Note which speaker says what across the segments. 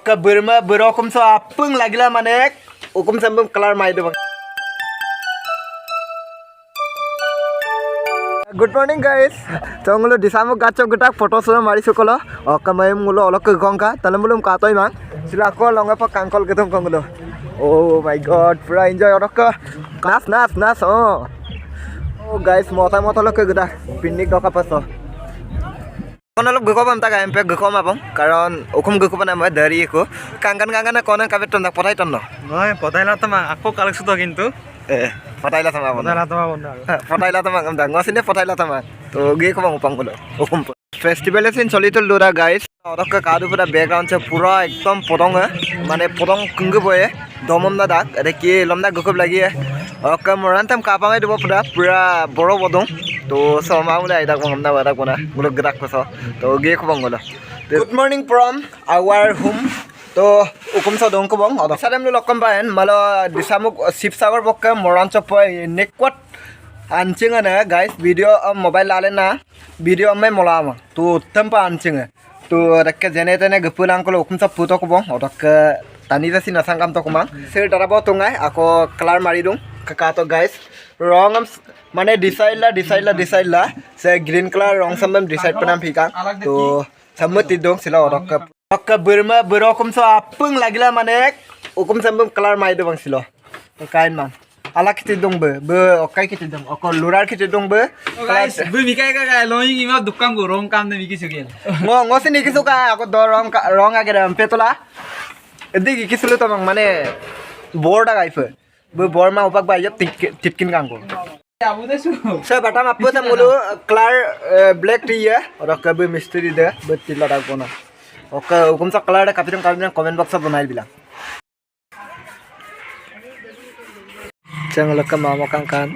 Speaker 1: Oke berma berokum so apeng lagi lah manek. Hukum sambung kelar mai dong. Good morning guys. Tunggu di sana gaco getak foto sudah mari sukolo. Oke mai mulo olok ke gongka. Talam belum katoi mang. Silako longa pa kangkol ketemu konglo. Oh my god, pura enjoy olok ke. Nas oh. Oh guys, mota olok ke gedak. Pindik doka paso. Kono lok geko pam taka empe geko mapong karon ukum geko pana moi dari ko kangan kono kabe tondak potai tonno
Speaker 2: নয় পতাইলা তোমা আকো collection তো কিন্তু
Speaker 1: potaila sama
Speaker 2: পতাইলা তোমা বন্ধু
Speaker 1: potaila sama amda ngosine potaila sama to geko pam upang gulo ukum festival sin solitul dura guys orok ka kadu pura background se pura ekdom potong mane potong kungu boye domom na dak ade ki lomda geko lagi orok morantam kapamai dubo pura boro bodong to sama mulai dak ngamda wada kona gulo gerak ko so to ge ko bangolo good morning from our home to ukum sa dong ko bang odo sadam lo lokam baen malo disamuk sipsagar bokke moran chopoy nekwat ancing ana guys video mobile lale na video me molama to tempa ancing to rakke jene tene gepulang ko ukum sa puto ko bang odo ke tani jasi na sangam to kumang se darabo tungai ako color mari dung kaka to guys wrong মানে decide লা সে green colour রং সামম decide পনাম ফিকা তো সামতি দং সিলা অরক Varma বরকম so apong লাগিলা মানে উকুম সামম colour মাই দং সিলো কাইন মান ala kiti dong be okai kiti dong oko lurar kiti dong be
Speaker 2: guys bu mikai ka loing ima dukkan go rong kam ne miki sugel
Speaker 1: ngo sini kisuka ako do rong agera petola ediki kisulu to mane borda gaife be borma upak ba yop titkin kangko saya batam apa sih mulu clear black tea ya orang kabe misteri deh betul lah aku na oke hukum sa clear deh kapitan comment box बनाइल bilang jangan lupa mau makan kan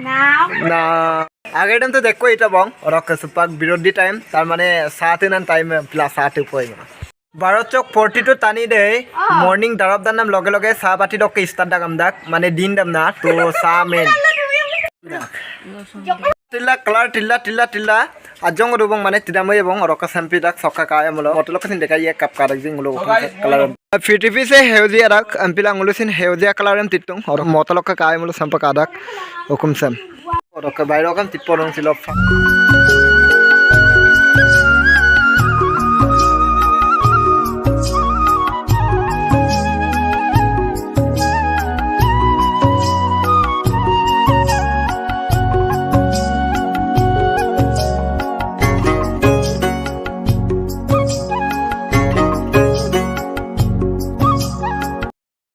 Speaker 1: nah agar time tuh dekko itu bang orang kesupak birodi time tar mane saatinan time plus 8 poin 12 চক 42 টানি দে morning দারব দান নাম লগে লগে সা বাটি দক start দাম দাক মানে দিন দাম না তো সা মেন টিল্লা ajong rubong mane tidamoi ebong oroka sampi dak sokka ka emulo otolo kasin dekai ye kap karak jing ulo color fitipi se heuzia dak ampila ngulusin heuzia color em titung or motolo ka emulo sampa kadak hukum sam oroka bairo kam tiporong silop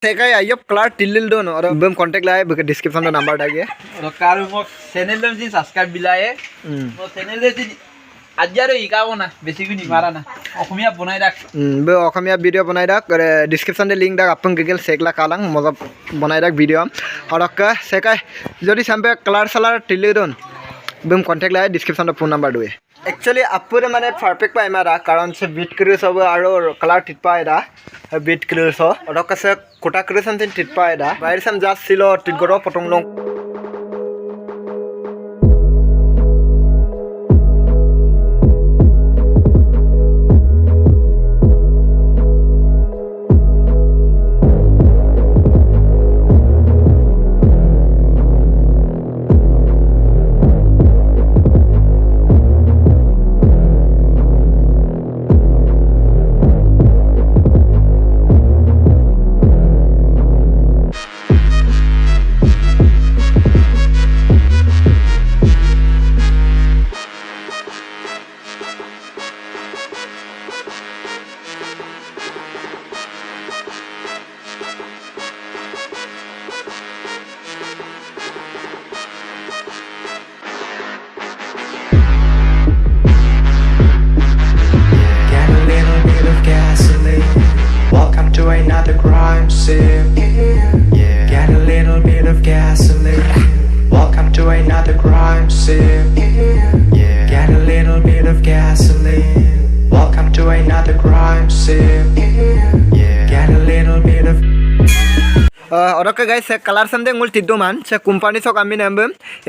Speaker 1: सेकाय आयप क्लार टिल्लिल दोन और बम contact लाए बके description में number डालिए
Speaker 2: और car मो channel दम जिन subscribe बिलाए मो चैनल दे आजारो इकावो ना बेसी गुनी मारा ना অসমীয়া বনাই রাখ
Speaker 1: बे অসমীয়া ভিডিও বনাই রাখ और डिस्क्रिप्शन दे लिंक डाक अपन गूगल सेकला कालांग मजा बनाई राख वीडियो और का सेकाय जदी संपे क्लार सलार टिल्लिल दोन बम कांटेक्ट लाए डिस्क्रिप्शन में फोन नंबर दुए एक्चुअली अपुरे माने परफेक्ट पाइ मारा कारण से बीट करे सब आरो कलर टिट पाइदा बीट करे सो और कसे कोटा करे समथिंग टिट पाइदा बाहर सम जास सिलो tit Garo पटंग low
Speaker 3: Another crime scene. Get a little bit of gasoline. Welcome to another crime scene. Get a little bit of gasoline. Welcome to another crime scene. Get a little bit of
Speaker 1: और का guys colour समदे मुल तिद्दो मान से company so कामी name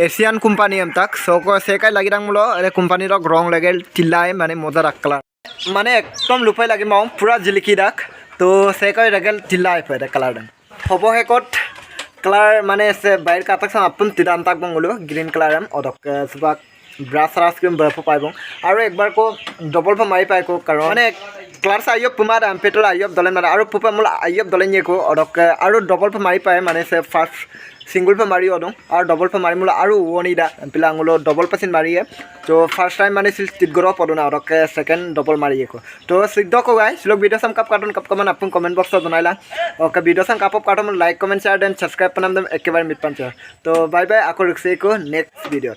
Speaker 1: Asian company M तक सो को से काय लागि रंग मुलो अरे कंपनी रक रंग लगेल तिल्लाय माने मजा रख कलर माने एकदम लुपाय लागि माउ पूरा जिलिकी राख तो से कोई रगल चिल्लाए पे कलर डन फबो है कोट कलर माने से बाहर का तक अपन तिदान तक बंगलो ग्रीन कलर हम और सुबह ब्रास रास के बर्फ पाइबों और एक बार को डबल पर मारी पाए को कारण माने कलर से आइयो पुमा दाम पेट्रोल आइयो दले मारा और पुपा मुला आइयो दले ये को और डबल पर मारी पाए माने से फर्स्ट सिंगल पर मारी और डबल पर मारी मुला और वोनी दा पिला अंगलो डबल पर मारी है तो फर्स्ट टाइम माने सिल तित गरो पड़ो ना और सेकंड डबल मारी को तो सिद्ध को गाइस लोग वीडियो सम कप कार्टून कप कमेंट अपन कमेंट बॉक्स में बनाइला और वीडियो सम कप cartoon like comment share then subscribe पनाम दम एकेबारे मिट पंच तो बाय बाय आको रिक्से को नेक्स्ट वीडियो